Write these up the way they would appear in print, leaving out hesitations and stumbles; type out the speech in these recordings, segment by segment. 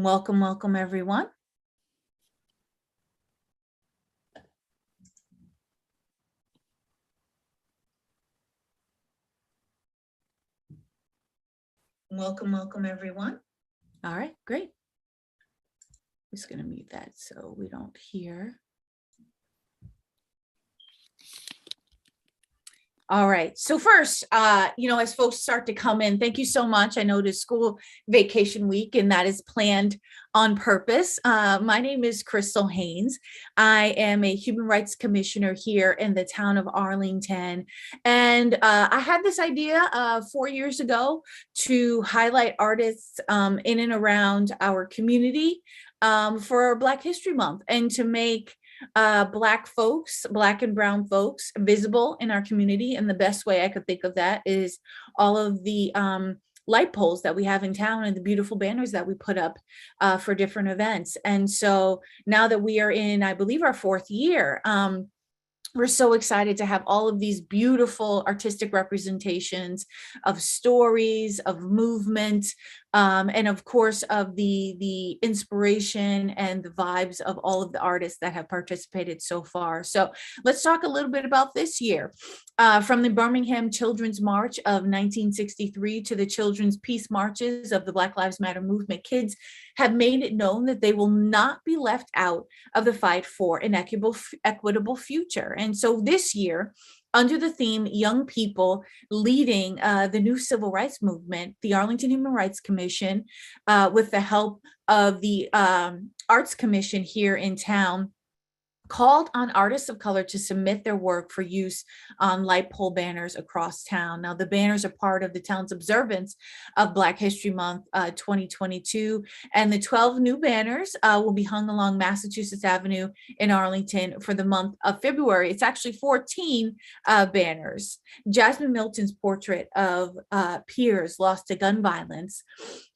Welcome, welcome everyone. Welcome, welcome everyone. All right, great. I'm just going to mute that so we don't hear. All right, so first, as folks start to come in, thank you so much. I know it is school vacation week and that is planned on purpose. My name is Crystal Haynes. I am a human rights commissioner here in the town of Arlington. And I had this idea 4 years ago to highlight artists in and around our community for Black History Month and to make Black folks, Black and brown folks visible in our community. And the best way I could think of that is all of the light poles that we have in town and the beautiful banners that we put up for different events. And so now that we are in, I believe, our 4th year, we're so excited to have all of these beautiful artistic representations of stories, of movement, and of course of the inspiration and the vibes of all of the artists that have participated so far. So let's talk a little bit about this year. From the Birmingham Children's March of 1963 to the Children's Peace Marches of the Black Lives Matter movement, kids have made it known that they will not be left out of the fight for an equitable future. And so this year, under the theme Young People Leading the New Civil Rights Movement, the Arlington Human Rights Commission, with the help of the Arts Commission here in town, called on artists of color to submit their work for use on light pole banners across town. Now, the banners are part of the town's observance of Black History Month 2022, and the 12 new banners will be hung along Massachusetts Avenue in Arlington for the month of February. It's actually 14 banners. Jasmine Milton's portrait of peers lost to gun violence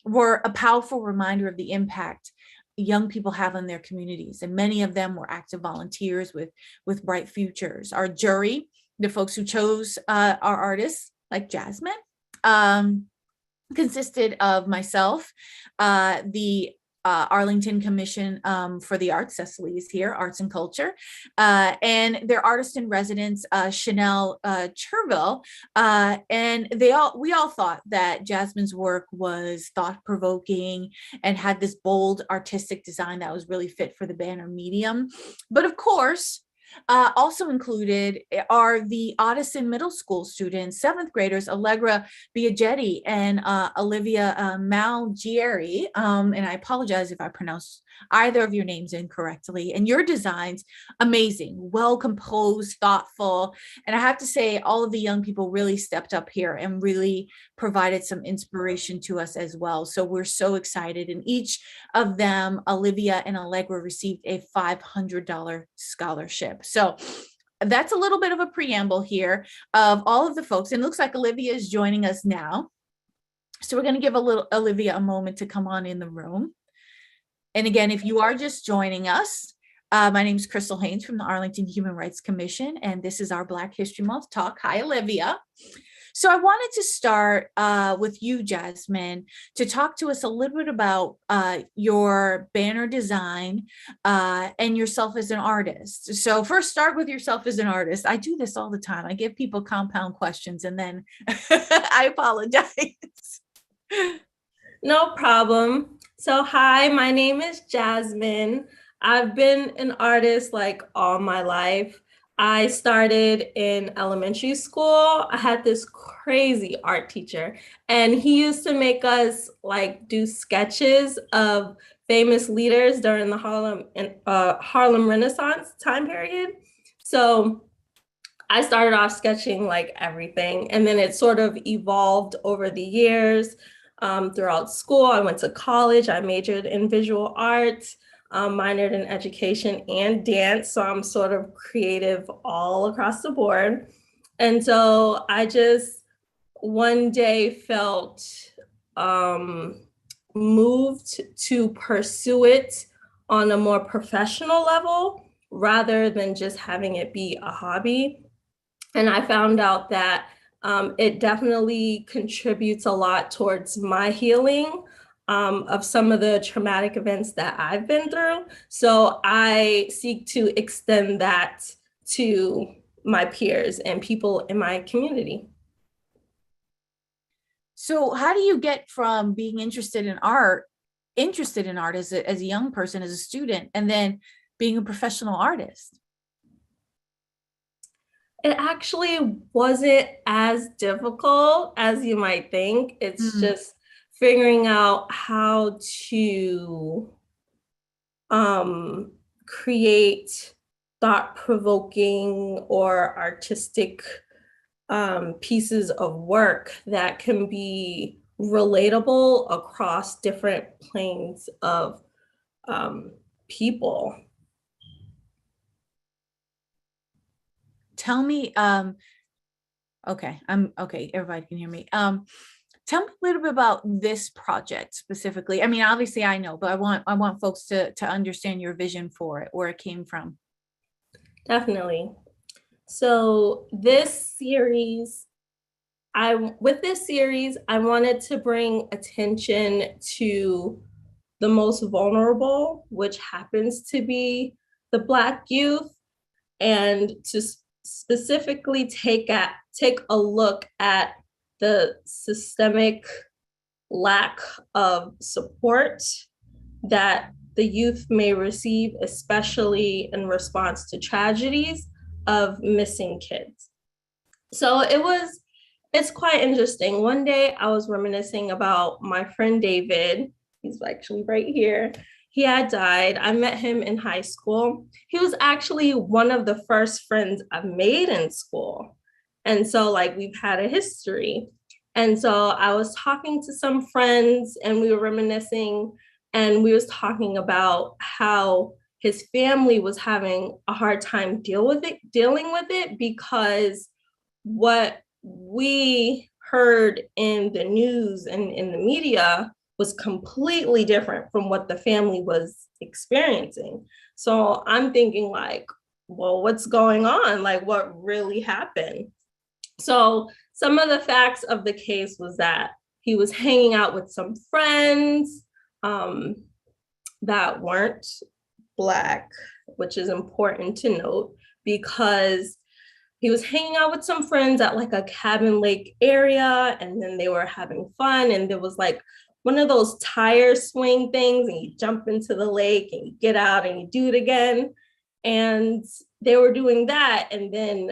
were a powerful reminder of the impact young people have on their communities, and many of them were active volunteers with bright futures. Our jury, the folks who chose our artists like Jasmine, consisted of myself, the Arlington Commission for the Arts, Cecily is here, Arts and Culture, and their artist in residence, Chanel Cherville, and we all thought that Jasmine's work was thought-provoking and had this bold artistic design that was really fit for the banner medium. But of course, also included are the Addison Middle School students, 7th graders, Allegra Biagetti and Olivia Malgieri. And I apologize if I pronounced either of your names incorrectly. And your designs, amazing, well composed, thoughtful. And I have to say, all of the young people really stepped up here and really provided some inspiration to us as well. So we're so excited. And each of them, Olivia and Allegra, received a $500 scholarship. So that's a little bit of a preamble here of all of the folks. And it looks like Olivia is joining us now. So we're going to give Olivia a moment to come on in the room. And again, if you are just joining us, my name is Crystal Haynes from the Arlington Human Rights Commission, and this is our Black History Month talk. Hi, Olivia. So I wanted to start with you, Jasmine, to talk to us a little bit about your banner design and yourself as an artist. So first, start with yourself as an artist. I do this all the time. I give people compound questions and then I apologize. No problem. So hi, my name is Jasmine. I've been an artist like all my life. I started in elementary school. I had this crazy art teacher, and he used to make us like do sketches of famous leaders during the Harlem Renaissance time period. So I started off sketching like everything, and then it sort of evolved over the years. Throughout school, I went to college. I majored in visual arts, minored in education and dance. So I'm sort of creative all across the board. And so I just one day felt moved to pursue it on a more professional level rather than just having it be a hobby. And I found out that it definitely contributes a lot towards my healing. of some of the traumatic events that I've been through. So I seek to extend that to my peers and people in my community. So how do you get from being interested in art as a young person, as a student, and then being a professional artist? It actually wasn't as difficult as you might think. It's just figuring out how to create thought-provoking or artistic pieces of work that can be relatable across different planes of people. Tell me, okay, everybody can hear me. Tell me a little bit about this project specifically. I mean, obviously I know, but I want folks to understand your vision for it, where it came from. Definitely. So this series, I wanted to bring attention to the most vulnerable, which happens to be the Black youth, and to specifically take a look at the systemic lack of support that the youth may receive, especially in response to tragedies of missing kids. So it's quite interesting. One day I was reminiscing about my friend David. He's actually right here. He had died. I met him in high school. He was actually one of the first friends I made in school. And so like we've had a history. And so I was talking to some friends and we were reminiscing, and we was talking about how his family was having a hard time dealing with it because what we heard in the news and in the media was completely different from what the family was experiencing. So I'm thinking like, well, what's going on? Like, what really happened? So some of the facts of the case was that he was hanging out with some friends that weren't Black, which is important to note because he was hanging out with some friends at like a cabin lake area, and then they were having fun. And there was like one of those tire swing things, and you jump into the lake and you get out and you do it again. And they were doing that. And then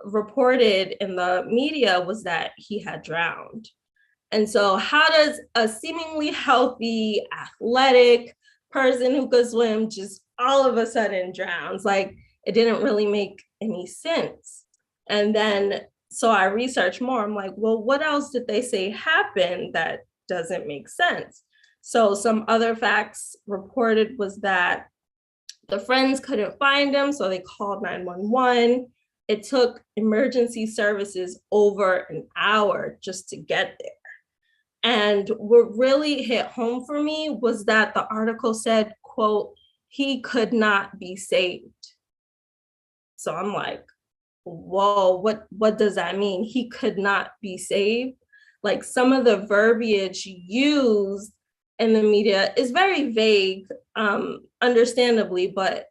reported in the media was that he had drowned. And so how does a seemingly healthy, athletic person who could swim just all of a sudden drowns? Like, it didn't really make any sense. And then, so I researched more. I'm like, well, what else did they say happened that doesn't make sense? So some other facts reported was that the friends couldn't find him, so they called 911. It took emergency services over an hour just to get there. And what really hit home for me was that the article said, quote, he could not be saved. So I'm like, whoa, what does that mean? He could not be saved? Like, some of the verbiage used in the media is very vague, understandably, but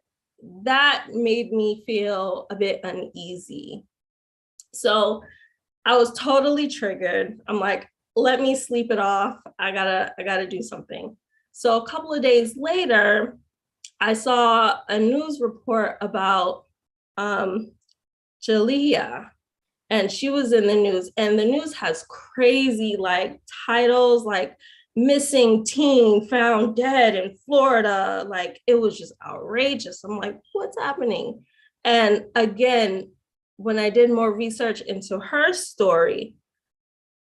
that made me feel a bit uneasy. So I was totally triggered. I'm like, let me sleep it off. I gotta do something. So a couple of days later, I saw a news report about Jalea, and she was in the news, and the news has crazy like titles like missing teen found dead in Florida. Like, it was just outrageous. I'm like, what's happening? And again, when I did more research into her story,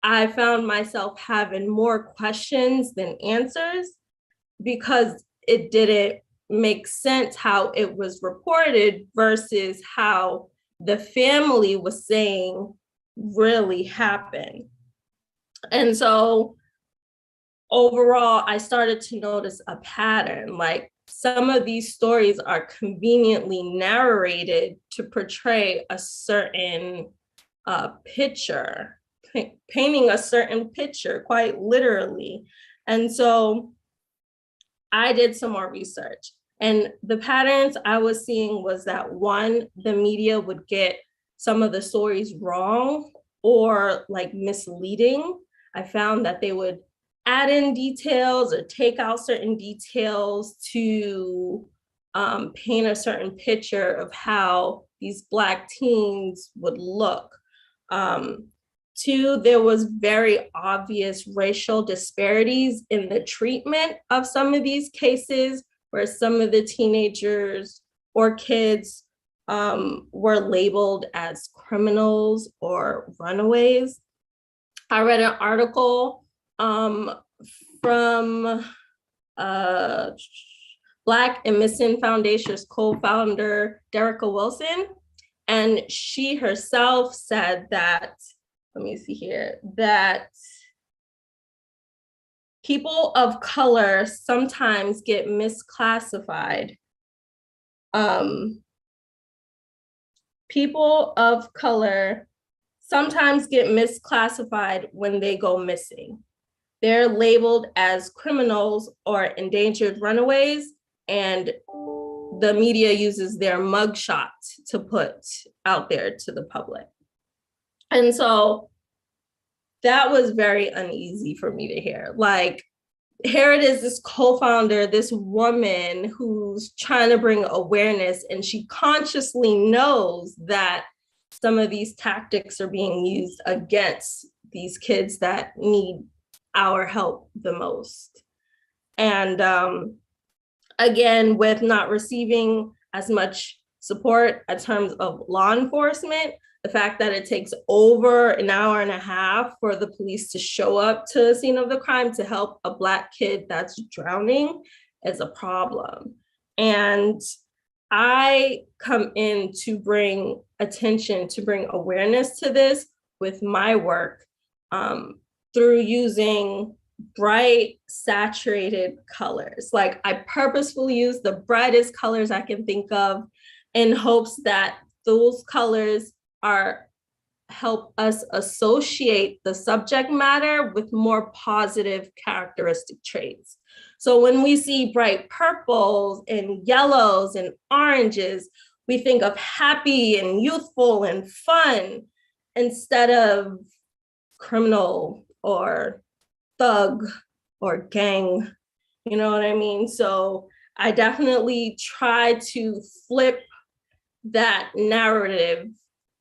I found myself having more questions than answers because it didn't make sense how it was reported versus how the family was saying really happened. And so overall, I started to notice a pattern. Like, some of these stories are conveniently narrated to portray a certain picture, painting a certain picture, quite literally. And so I did some more research. And the patterns I was seeing was that one, the media would get some of the stories wrong or like misleading. I found that they would add in details or take out certain details to paint a certain picture of how these Black teens would look. Two, there was very obvious racial disparities in the treatment of some of these cases, where some of the teenagers or kids were labeled as criminals or runaways. I read an article from Black and Missing Foundation's co-founder, Derica Wilson, and she herself said that, let me see here, that people of color sometimes get misclassified. People of color sometimes get misclassified when they go missing. They're labeled as criminals or endangered runaways, and the media uses their mugshot to put out there to the public. And so that was very uneasy for me to hear. Like, here it is, this co-founder, this woman who's trying to bring awareness, and she consciously knows that some of these tactics are being used against these kids that need our help the most. And again, with not receiving as much support in terms of law enforcement, the fact that it takes over an hour and a half for the police to show up to the scene of the crime to help a Black kid that's drowning is a problem. And I come in to bring attention, to bring awareness to this with my work through using bright, saturated colors. Like, I purposefully use the brightest colors I can think of in hopes that those colors help us associate the subject matter with more positive characteristic traits. So when we see bright purples and yellows and oranges, we think of happy and youthful and fun instead of criminal or thug or gang, you know what I mean? So I definitely try to flip that narrative,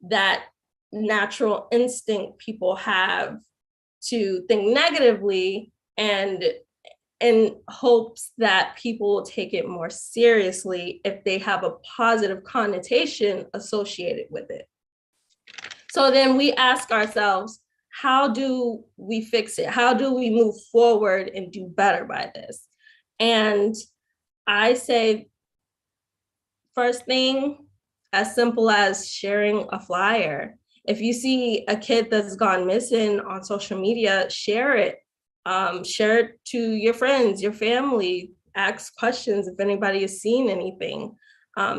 that natural instinct people have to think negatively, and in hopes that people will take it more seriously if they have a positive connotation associated with it. So then we ask ourselves, how do we fix it? How do we move forward and do better by this? And I say, first thing, as simple as sharing a flyer. If you see a kid that's gone missing on social media, share it. Share it to your friends, your family, ask questions if anybody has seen anything,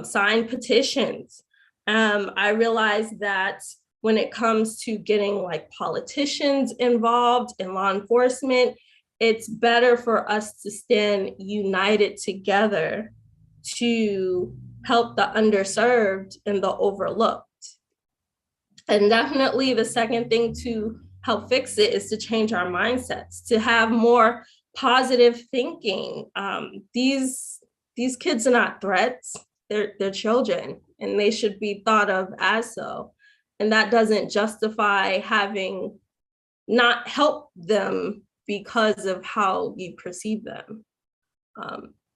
sign petitions. I realize that when it comes to getting like politicians involved in law enforcement, it's better for us to stand united together to help the underserved and the overlooked. And definitely the second thing to help fix it is to change our mindsets, to have more positive thinking. These kids are not threats, they're children, and they should be thought of as so. And that doesn't justify having not help them because of how you perceive them.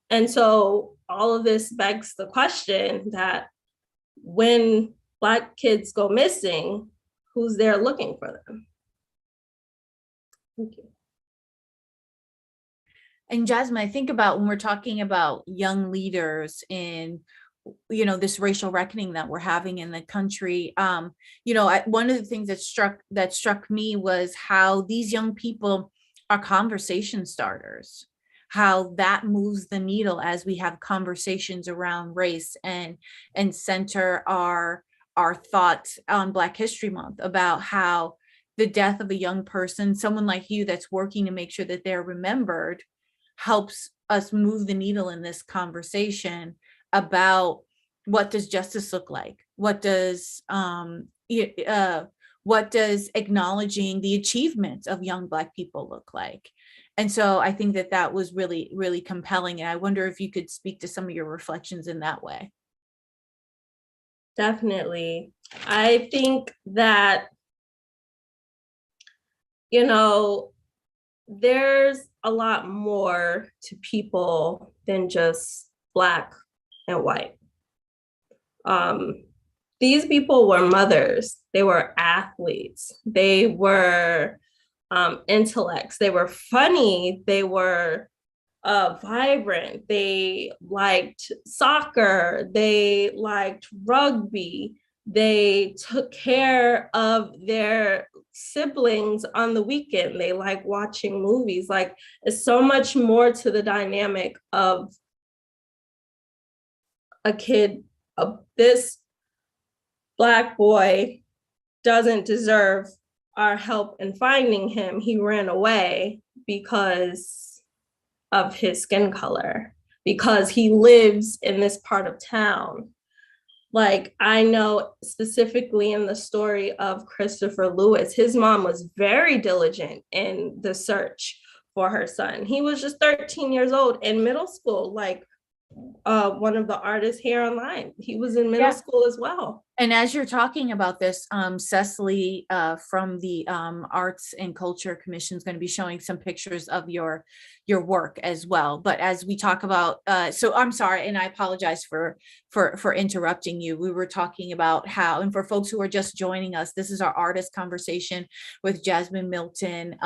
And so all of this begs the question that when Black kids go missing, who's there looking for them? Thank you. And Jasmine, I think about when we're talking about young leaders in, you know, this racial reckoning that we're having in the country. You know, one of the things that struck me was how these young people are conversation starters, how that moves the needle as we have conversations around race and center our thoughts on Black History Month about how the death of a young person, someone like you that's working to make sure that they're remembered, helps us move the needle in this conversation about what does justice look like? What does acknowledging the achievements of young Black people look like? And so I think that that was really, really compelling. And I wonder if you could speak to some of your reflections in that way. Definitely. I think that, you know, there's a lot more to people than just Black and white. These people were mothers, they were athletes, they were intellects, they were funny, they were vibrant, they liked soccer, they liked rugby, they took care of their siblings on the weekend, they like watching movies. Like, it's so much more to the dynamic of a kid. This Black boy doesn't deserve our help in finding him. He ran away because of his skin color, because he lives in this part of town. Like, I know specifically in the story of Christopher Lewis, his mom was very diligent in the search for her son. He was just 13 years old in middle school, like one of the artists here online. He was in middle school as well. And as you're talking about this, Cecily from the Arts and Culture Commission is going to be showing some pictures of your work as well. But as we talk about, so I'm sorry, and I apologize for interrupting you. We were talking about how, and for folks who are just joining us, this is our artist conversation with Jasmine Milton,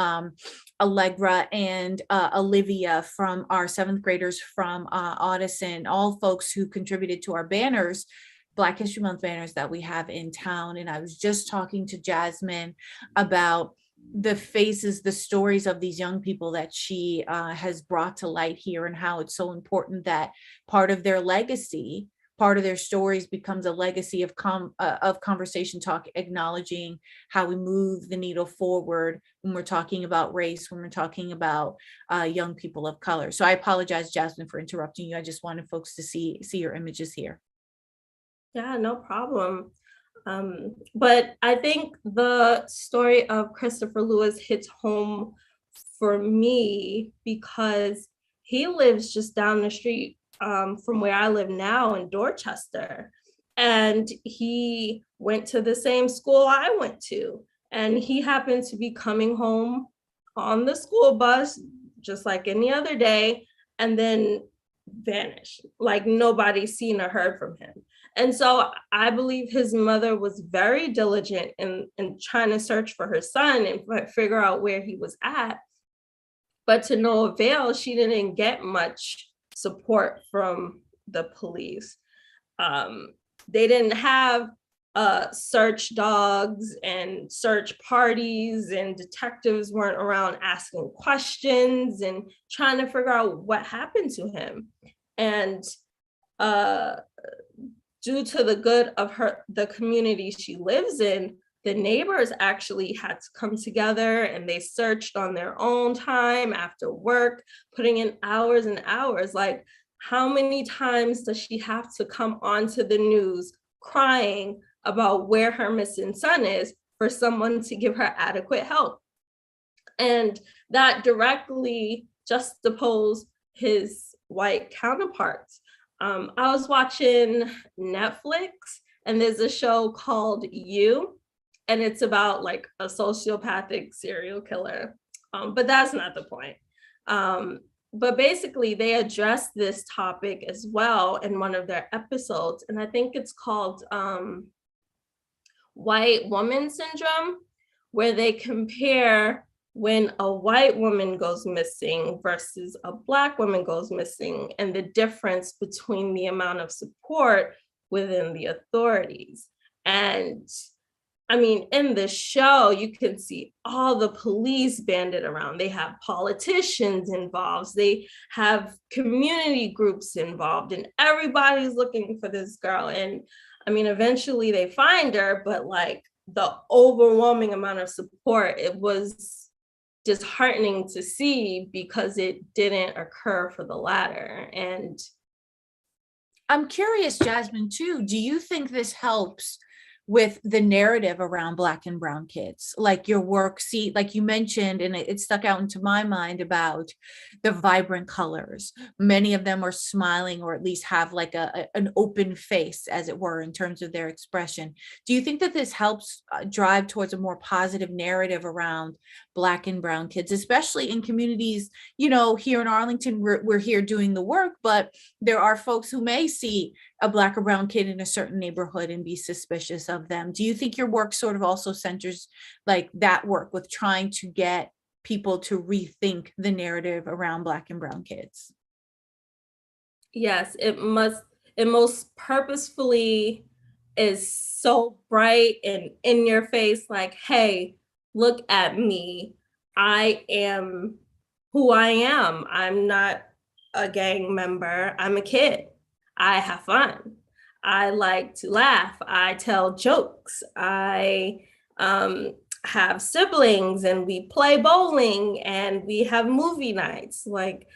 Allegra, and Olivia, from our seventh graders from Audison, all folks who contributed to our banners, Black History Month banners that we have in town. And I was just talking to Jasmine about the faces, the stories of these young people that she has brought to light here, and how it's so important that part of their legacy, part of their stories becomes a legacy of conversation talk, acknowledging how we move the needle forward when we're talking about race, when we're talking about young people of color. So I apologize, Jasmine, for interrupting you. I just wanted folks to see your images here. Yeah, no problem. But I think the story of Christopher Lewis hits home for me because he lives just down the street from where I live now in Dorchester. And he went to the same school I went to. And he happened to be coming home on the school bus, just like any other day, and then vanished. Like, nobody seen or heard from him. And so I believe his mother was very diligent in trying to search for her son and figure out where he was at. But to no avail, she didn't get much support from the police. They didn't have search dogs and search parties, and detectives weren't around asking questions and trying to figure out what happened to him. And due to the good of the community she lives in, the neighbors actually had to come together, and they searched on their own time after work, putting in hours and hours. Like, how many times does she have to come onto the news crying about where her missing son is for someone to give her adequate help? And that directly juxtaposed his white counterparts. I was watching Netflix, and there's a show called You, and it's about like a sociopathic serial killer. But that's not the point. But basically, they address this topic as well in one of their episodes, and I think it's called White Woman Syndrome, where they compare when a white woman goes missing versus a Black woman goes missing, and the difference between the amount of support within the authorities. And I mean, in the show, you can see all the police banded around. They have politicians involved. They have community groups involved, and everybody's looking for this girl. And I mean, eventually they find her, but like, the overwhelming amount of support, it was disheartening to see because it didn't occur for the latter. And I'm curious, Jasmine, too. Do you think this helps with the narrative around Black and brown kids? Like your work, see, like you mentioned, and it stuck out into my mind about the vibrant colors. Many of them are smiling or at least have like an open face, as it were, in terms of their expression. Do you think that this helps drive towards a more positive narrative around Black and brown kids, especially in communities, you know, here in Arlington, we're here doing the work, but there are folks who may see a Black or brown kid in a certain neighborhood and be suspicious of them. Do you think your work sort of also centers like that work with trying to get people to rethink the narrative around Black and brown kids? yes, it most purposefully is so bright and in your face, like, hey, look at me. I am who I am. I'm not a gang member. I'm a kid. I have fun. I like to laugh. I tell jokes. I have siblings and we play bowling and we have movie nights. Like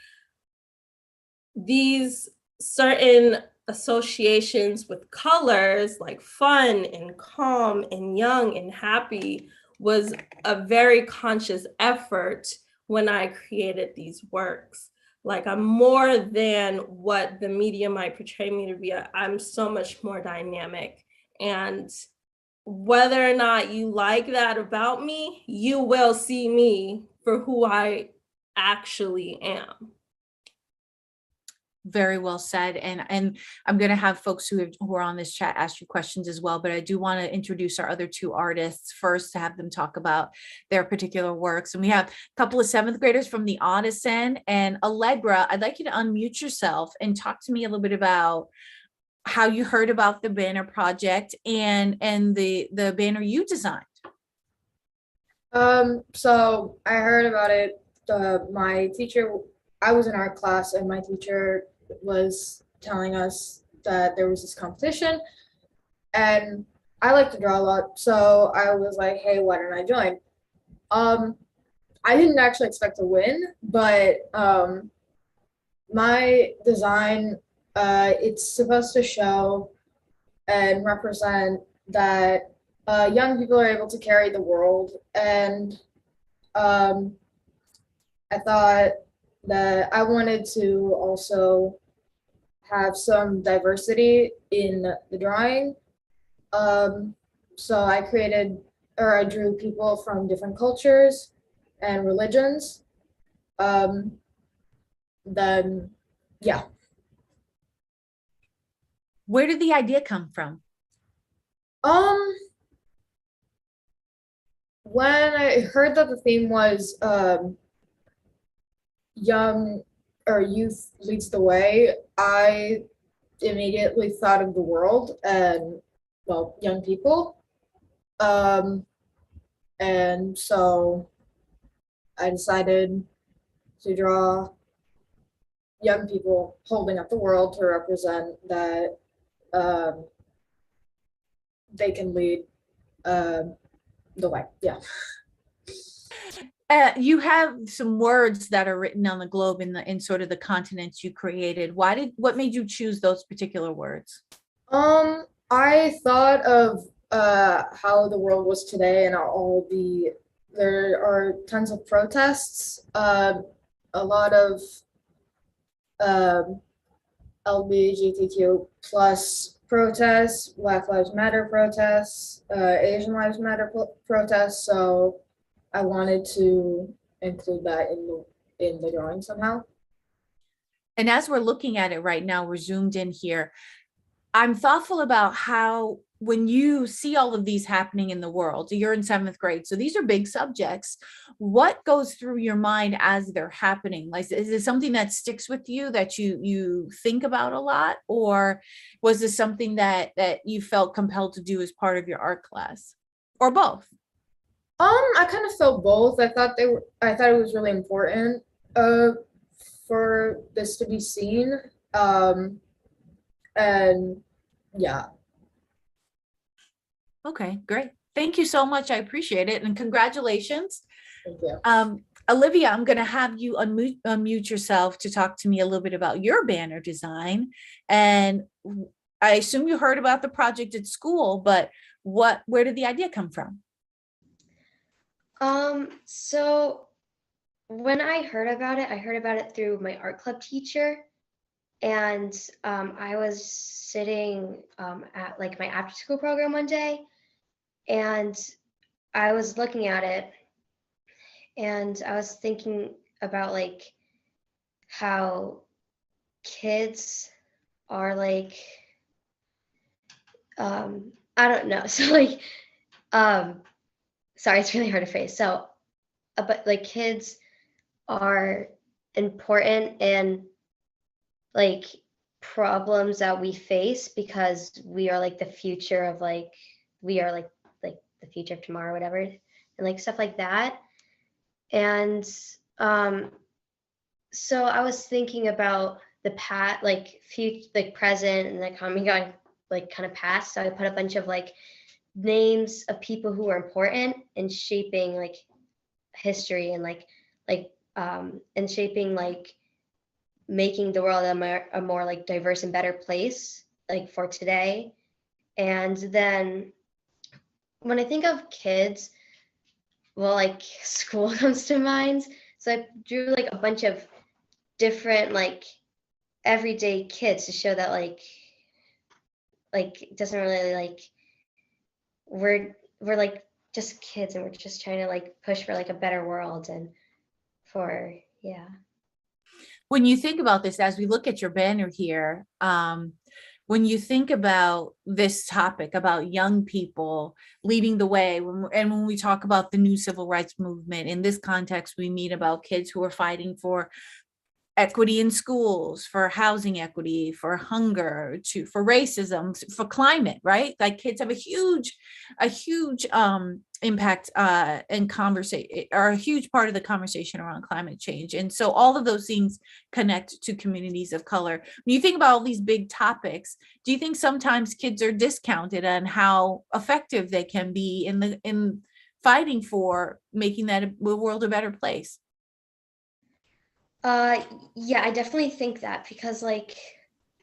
these certain associations with colors, like fun and calm and young and happy, was a very conscious effort when I created these works. Like I'm more than what the media might portray me to be. I'm so much more dynamic. And whether or not you like that about me, you will see me for who I actually am. Very well said. And I'm going to have folks who are on this chat ask you questions as well, but I do want to introduce our other two artists first to have them talk about their particular works. And we have a couple of seventh graders from the Audison and Allegra. I'd like you to unmute yourself and talk to me a little bit about how you heard about the banner project and the banner you designed. So I heard about it. My teacher, I was in art class, and my teacher was telling us that there was this competition, and I like to draw a lot, so I was like, "Hey, why don't I join?" Um, I didn't actually expect to win, but my design, it's supposed to show and represent that young people are able to carry the world, and um, I thought that I wanted to also have some diversity in the drawing. So I drew people from different cultures and religions. Um, then, yeah. Where did the idea come from? Um, when I heard that the theme was young or youth leads the way, I immediately thought of the world and, well, young people. Um, and so I decided to draw young people holding up the world to represent that um, they can lead the way. Yeah. You have some words that are written on the globe in sort of the continents you created. What made you choose those particular words? I thought of how the world was today and there are tons of protests, a lot of um, LGBTQ plus protests, Black Lives Matter protests, Asian Lives Matter protests. So I wanted to include that in the drawing somehow. And as we're looking at it right now, we're zoomed in here. I'm thoughtful about how when you see all of these happening in the world, you're in seventh grade, so these are big subjects. What goes through your mind as they're happening? Like, is it something that sticks with you that you think about a lot, or was this something that you felt compelled to do as part of your art class, or both? I kind of felt both. I thought it was really important for this to be seen. And yeah. Okay, great. Thank you so much. I appreciate it. And congratulations. Thank you. Olivia, I'm going to have you unmute yourself to talk to me a little bit about your banner design. And I assume you heard about the project at school, but where did the idea come from? So when I heard about it through my art club teacher. And I was sitting at like my after school program one day, and I was looking at it, and I was thinking about like how kids are like, I don't know. So like, sorry, it's really hard to phrase. So, but like kids are important and like problems that we face because we are like the future of like we are like the future of tomorrow, whatever, and like stuff like that. And so I was thinking about the past, like future, like present, and like coming going like kind of past. So I put a bunch of like names of people who are important in shaping like history and and shaping like making the world a more like diverse and better place like for today. And then when I think of kids, well, like school comes to mind. So I drew like a bunch of different like everyday kids to show that it doesn't really like we're like just kids, and we're just trying to like push for like a better world and for yeah. When you think about this, as we look at your banner here, when you think about this topic about young people leading the way, and when we talk about the new civil rights movement, in this context, we mean about kids who are fighting for equity in schools, for housing equity, for hunger, for racism, for climate, right? Like kids have a huge impact and conversation, are a huge part of the conversation around climate change. And so all of those things connect to communities of color. When you think about all these big topics, do you think sometimes kids are discounted on how effective they can be in fighting for making that world a better place? Yeah, I definitely think that, because like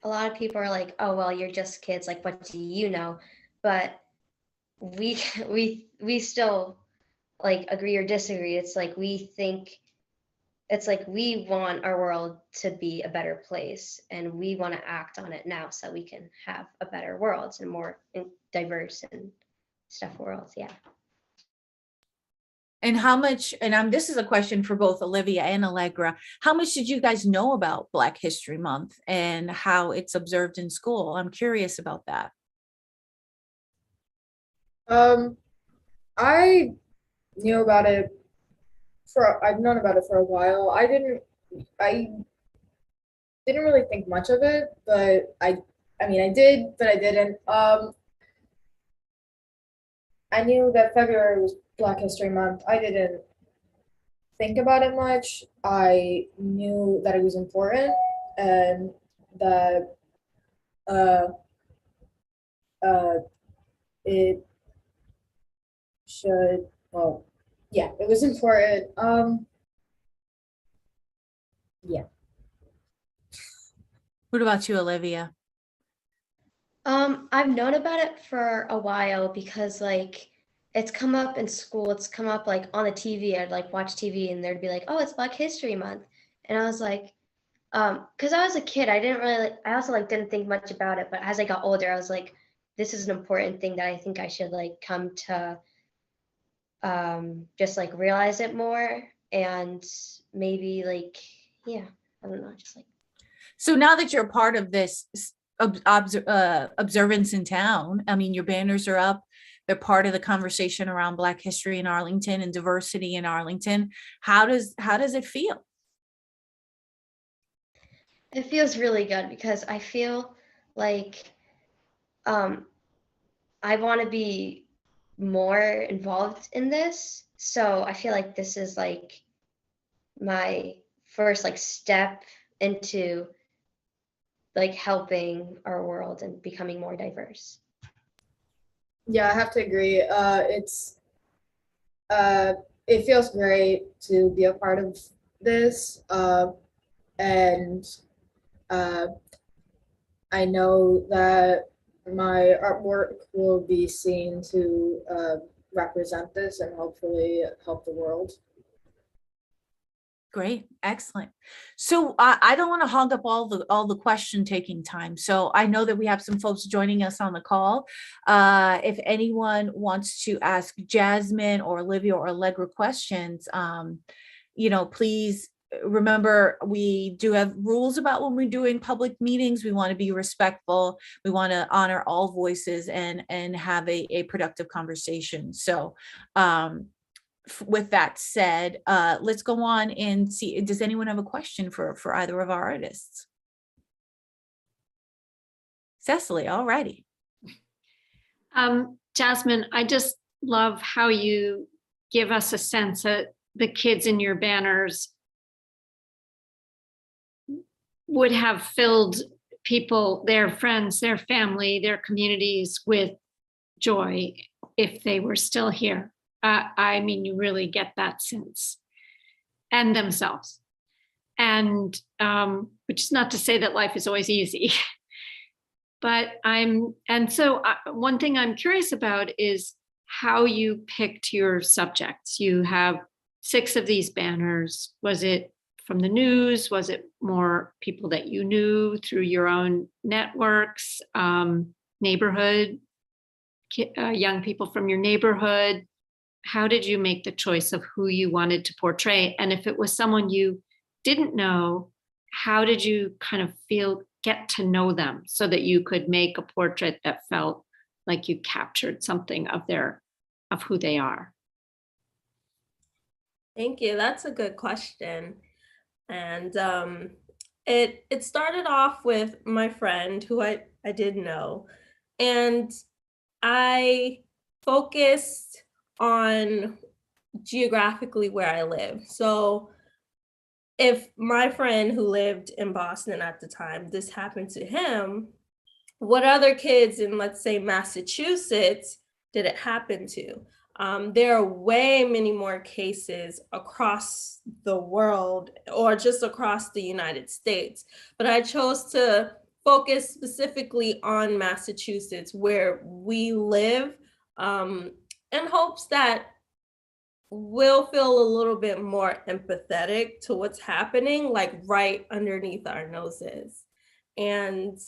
a lot of people are like, oh well, you're just kids, like what do you know? But we we still like agree or disagree. It's like we want our world to be a better place, and we want to act on it now so we can have a better world and more diverse and stuff world. Yeah. And how much, and this is a question for both Olivia and Allegra, how much did you guys know about Black History Month and how it's observed in school? I'm curious about that. I knew about it I've known about it for a while. I didn't really think much of it, but I mean I did, but I didn't. I knew that February was Black History Month. I didn't think about it much. I knew that it was important and that uh uh it should, well, yeah, it was important. Yeah. What about you, Olivia? I've known about it for a while because like it's come up in school, it's come up like on the TV. I'd like watch TV and there'd be like, oh, it's Black History Month. And I was like, because I was a kid, I didn't really I also like didn't think much about it, but as I got older, I was like, this is an important thing that I think I should like come to just like realize it more, and maybe like, yeah, I don't know, just like. So now that you're part of this observance in town, I mean, your banners are up. They're part of the conversation around Black history in Arlington and diversity in Arlington. How does it feel? It feels really good because I feel like I want to be more involved in this. So I feel like this is like my first like step into like helping our world and becoming more diverse. Yeah, I have to agree. It feels great to be a part of this, and uh, I know that my artwork will be seen to represent this and hopefully help the world. Great, excellent. So I don't want to hog up all the question taking time. So I know that we have some folks joining us on the call. If anyone wants to ask Jasmine or Olivia or Allegra questions, please remember we do have rules about when we're doing public meetings. We want to be respectful. We want to honor all voices and have a productive conversation. So with that said, let's go on and see, does anyone have a question for either of our artists? Cecily, all righty. Jasmine, I just love how you give us a sense that the kids in your banners would have filled people, their friends, their family, their communities with joy if they were still here. I mean, you really get that sense, and themselves. And which is not to say that life is always easy, but one thing I'm curious about is how you picked your subjects. You have 6 of these banners. Was it from the news? Was it more people that you knew through your own networks, neighborhood, young people from your neighborhood? How did you make the choice of who you wanted to portray? And if it was someone you didn't know, how did you kind of get to know them so that you could make a portrait that felt like you captured something of who they are? Thank you. That's a good question. And it started off with my friend who I did know. And I focused on geographically where I live. So if my friend who lived in Boston at the time, this happened to him, what other kids in, let's say, Massachusetts did it happen to? There are way many more cases across the world or just across the United States. But I chose to focus specifically on Massachusetts, where we live, in hopes that we'll feel a little bit more empathetic to what's happening, like right underneath our noses. And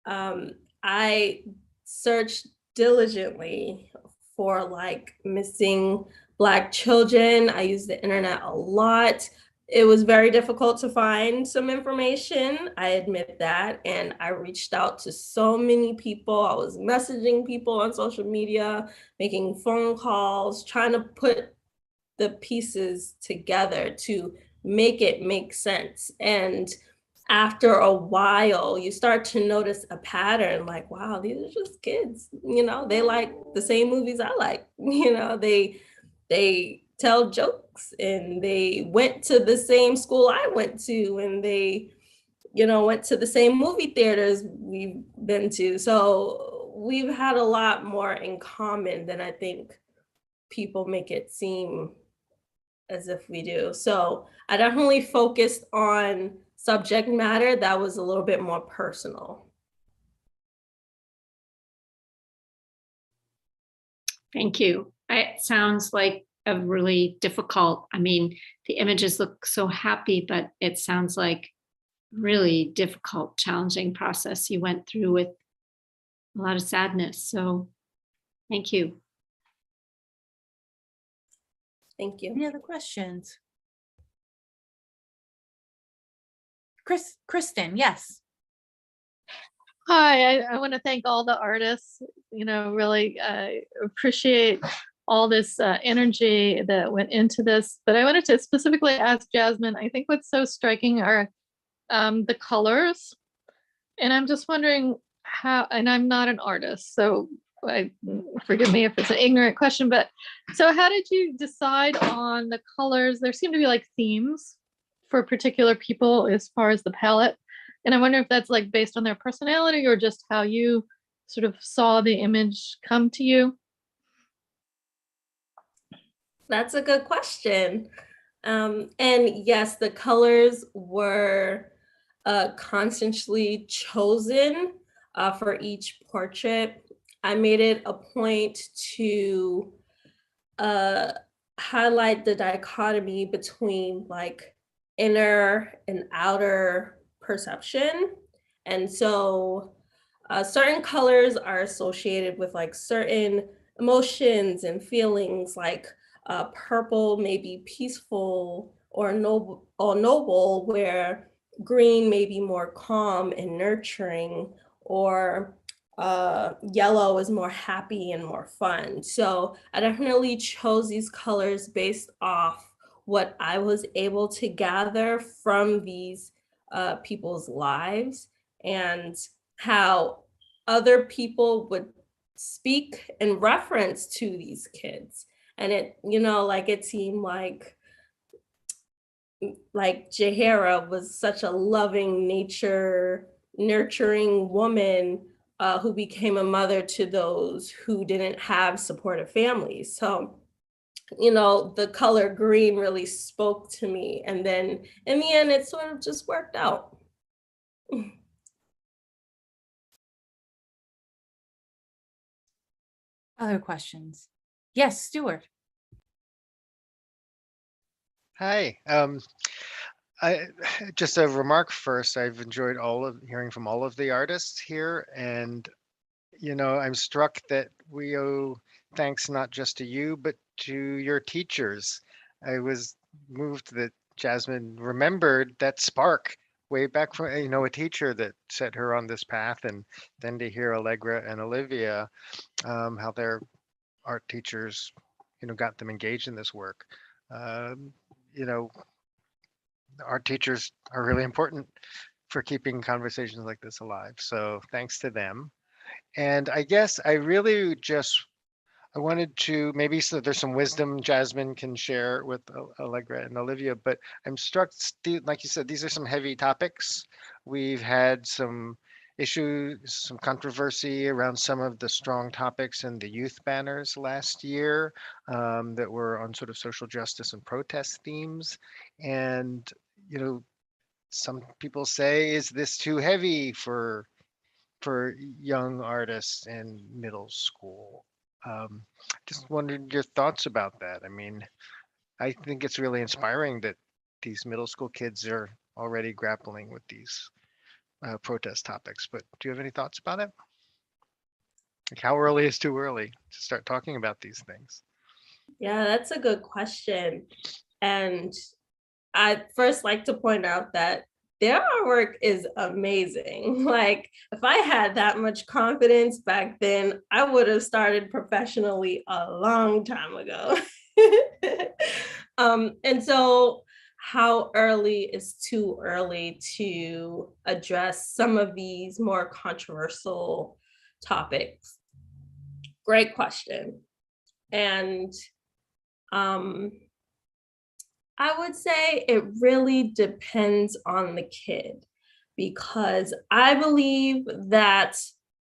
I searched diligently for like missing Black children. I used the internet a lot. It was very difficult to find some information, I admit that. And I reached out to so many people. I was messaging people on social media, making phone calls, trying to put the pieces together to make it make sense. And after a while, you start to notice a pattern, like, wow, these are just kids, they like the same movies I like, they tell jokes and they went to the same school I went to, and they, went to the same movie theaters we've been to. So we've had a lot more in common than I think people make it seem as if we do. So I definitely focused on subject matter that was a little bit more personal. Thank you. It sounds like a really difficult, the images look so happy, but it sounds like really difficult, challenging process you went through with a lot of sadness. So thank you. Thank you. Any other questions? Kristen, yes. Hi, I want to thank all the artists, really appreciate all this energy that went into this. But I wanted to specifically ask Jasmine, I think what's so striking are the colors. And I'm just wondering how, and I'm not an artist, so forgive me if it's an ignorant question, but so how did you decide on the colors? There seem to be like themes for particular people as far as the palette. And I wonder if that's like based on their personality or just how you sort of saw the image come to you. That's a good question. And yes, the colors were consciously chosen for each portrait. I made it a point to highlight the dichotomy between like inner and outer perception. And so certain colors are associated with like certain emotions and feelings, like purple may be peaceful or noble, where green may be more calm and nurturing, or yellow is more happy and more fun. So I definitely chose these colors based off what I was able to gather from these people's lives and how other people would speak in reference to these kids. And it, you know, like it seemed like Jahara was such a loving nature, nurturing woman who became a mother to those who didn't have supportive families. So, you know, the color green really spoke to me. And then in the end, it sort of just worked out. Other questions? Yes, Stuart. Hi. I just a remark first. I've enjoyed hearing from all of the artists here, and I'm struck that we owe thanks not just to you, but to your teachers. I was moved that Jasmine remembered that spark way back from, a teacher that set her on this path, and then to hear Allegra and Olivia, how their art teachers, got them engaged in this work. Um, you know, art teachers are really important for keeping conversations like this alive. So thanks to them. And I guess I wanted to maybe, so there's some wisdom Jasmine can share with Allegra and Olivia, but I'm struck, like you said, these are some heavy topics. We've had some issues, some controversy around some of the strong topics in the youth banners last year that were on sort of social justice and protest themes. And, some people say, is this too heavy for young artists in middle school? Just wondered your thoughts about that. I mean, I think it's really inspiring that these middle school kids are already grappling with these protest topics. But do you have any thoughts about it? Like, how early is too early to start talking about these things? Yeah, that's a good question. And I'd first like to point out that their artwork is amazing. Like, if I had that much confidence back then, I would have started professionally a long time ago. And so, how early is too early to address some of these more controversial topics? Great question. And I would say it really depends on the kid, because I believe that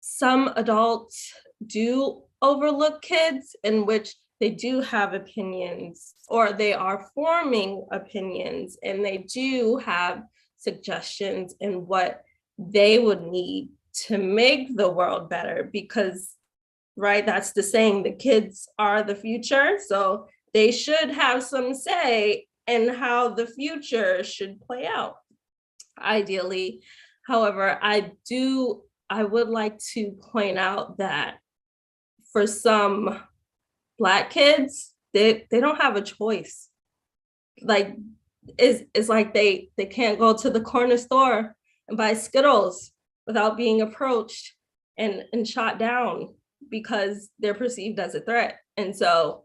some adults do overlook kids in which they do have opinions, or they are forming opinions, and they do have suggestions in what they would need to make the world better, because, right, that's the saying, the kids are the future. So they should have some say in how the future should play out, ideally. However, I would like to point out that for some Black kids, they don't have a choice. Like, it's like they can't go to the corner store and buy Skittles without being approached and shot down because they're perceived as a threat. And so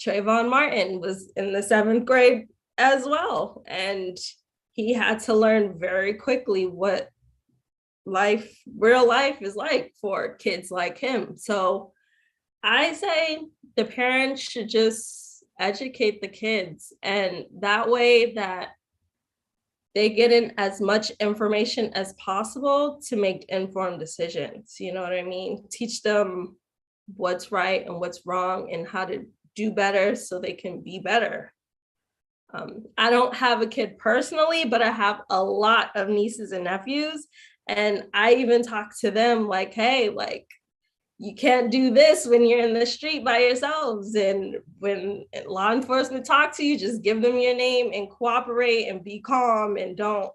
Trayvon Martin was in the 7th grade as well. And he had to learn very quickly what real life is like for kids like him. So I say the parents should just educate the kids, and that way that they get in as much information as possible to make informed decisions. You know what I mean? Teach them what's right and what's wrong, and how to do better so they can be better. I don't have a kid personally, but I have a lot of nieces and nephews. And I even talk to them like, hey, like, you can't do this when you're in the street by yourselves. And when law enforcement talk to you, just give them your name and cooperate and be calm and don't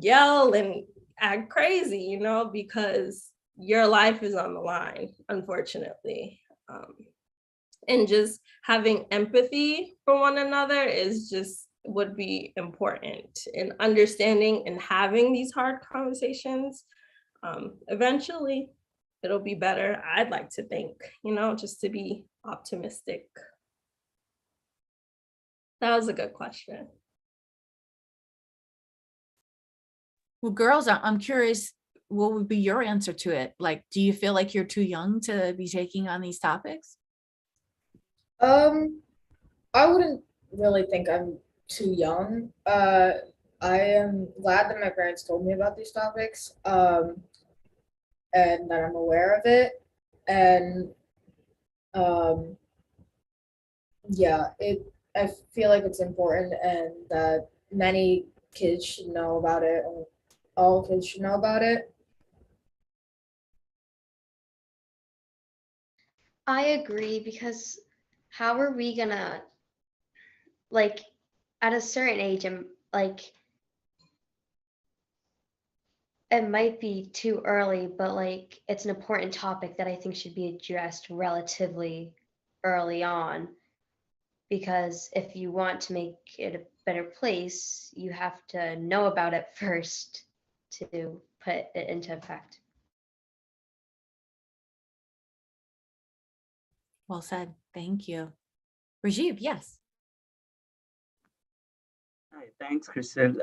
yell and act crazy, you know, because your life is on the line, unfortunately. And just having empathy for one another is just would be important, and understanding and having these hard conversations. Eventually it'll be better, I'd like to think, you know, just to be optimistic. That was a good question. Well, girls, I'm curious, what would be your answer to it? Like, do you feel like you're too young to be taking on these topics? I wouldn't really think I'm too young. I am glad that my parents told me about these topics, and that I'm aware of it. And yeah, I feel like it's important, and that many kids should know about it, and all kids should know about it. I agree, because how are we gonna, like, at a certain age, and like, it might be too early, but like, it's an important topic that I think should be addressed relatively early on. Because if you want to make it a better place, you have to know about it first to put it into effect. Well said. Thank you. Rajiv, yes. Hi, thanks, Crystal.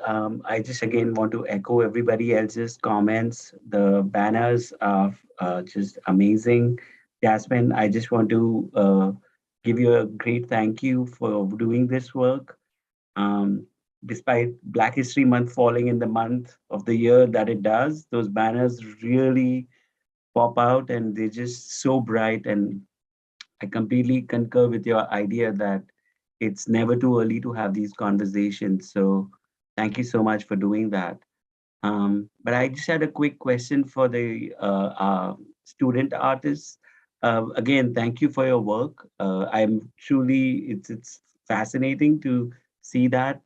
I just again want to echo everybody else's comments. The banners are just amazing. Jasmine, I just want to give you a great thank you for doing this work. Um, Despite Black History Month falling in the month of the year that it does, those banners really pop out and they're just so bright. And I completely concur with your idea that it's never too early to have these conversations. So thank you so much for doing that. But I just had a quick question for the student artists. Again, thank you for your work. I'm truly, it's fascinating to see that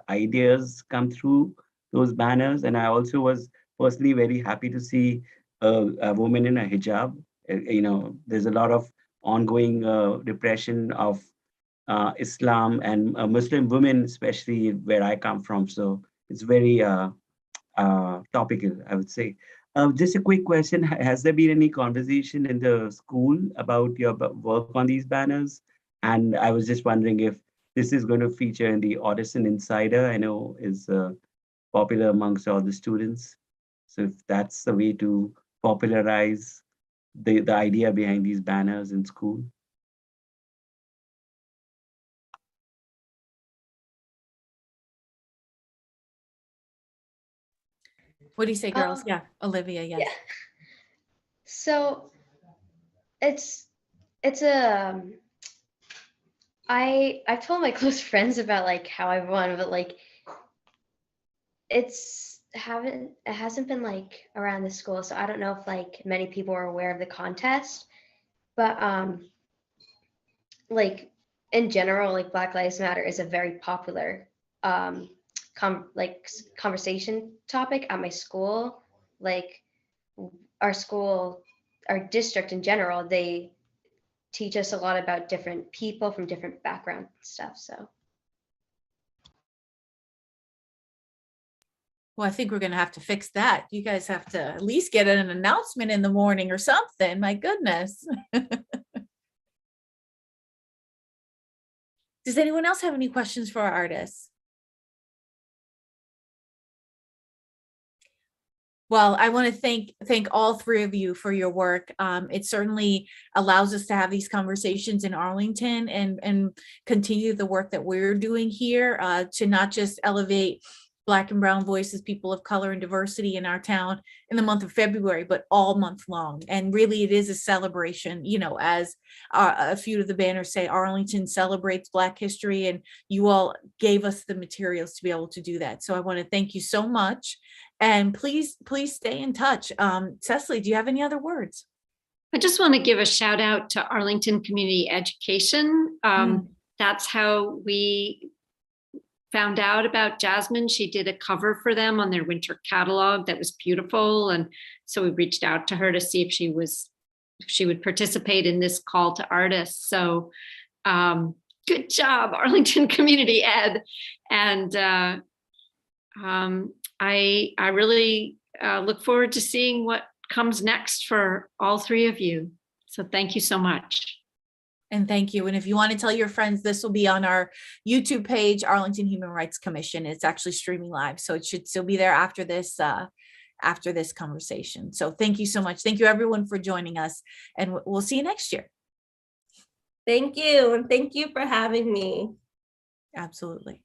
ideas come through those banners. And I also was personally very happy to see a woman in a hijab. There's a lot of ongoing repression of Islam and Muslim women, especially where I come from. So it's very topical, I would say. Just a quick question. Has there been any conversation in the school about your work on these banners? And I was just wondering if this is going to feature in the Audison Insider, I know is popular amongst all the students. So if that's the way to popularize the idea behind these banners in school. What do you say, girls? Yeah, Olivia, yes. Yeah. So it's a I've told my close friends about like how I won, but like it hasn't been like around the school, so I don't know if like many people are aware of the contest. But like in general, like Black Lives Matter is a very popular conversation topic at my school. Like our school, our district in general, they teach us a lot about different people from different backgrounds and stuff. So Well, I think we're going to have to fix that. You guys have to at least get an announcement in the morning or something. My goodness. Does anyone else have any questions for our artists? Well, I want to thank all three of you for your work. It certainly allows us to have these conversations in Arlington and continue the work that we're doing here to not just elevate Black and Brown voices, people of color and diversity in our town in the month of February, but all month long. And really, it is a celebration, you know, as a few of the banners say, Arlington celebrates Black history, and you all gave us the materials to be able to do that. So I want to thank you so much. And please stay in touch. Cecily, do you have any other words? I just want to give a shout out to Arlington Community Education. That's how we found out about Jasmine. She did a cover for them on their winter catalog that was beautiful. And so we reached out to her to see if she would participate in this call to artists. So good job, Arlington Community Ed. And I really look forward to seeing what comes next for all three of you. So thank you so much. And thank you. And if you want to tell your friends, this will be on our YouTube page, Arlington Human Rights Commission. It's actually streaming live, so it should still be there after this conversation. So thank you so much. Thank you everyone for joining us, and we'll see you next year. Thank you. And thank you for having me. Absolutely.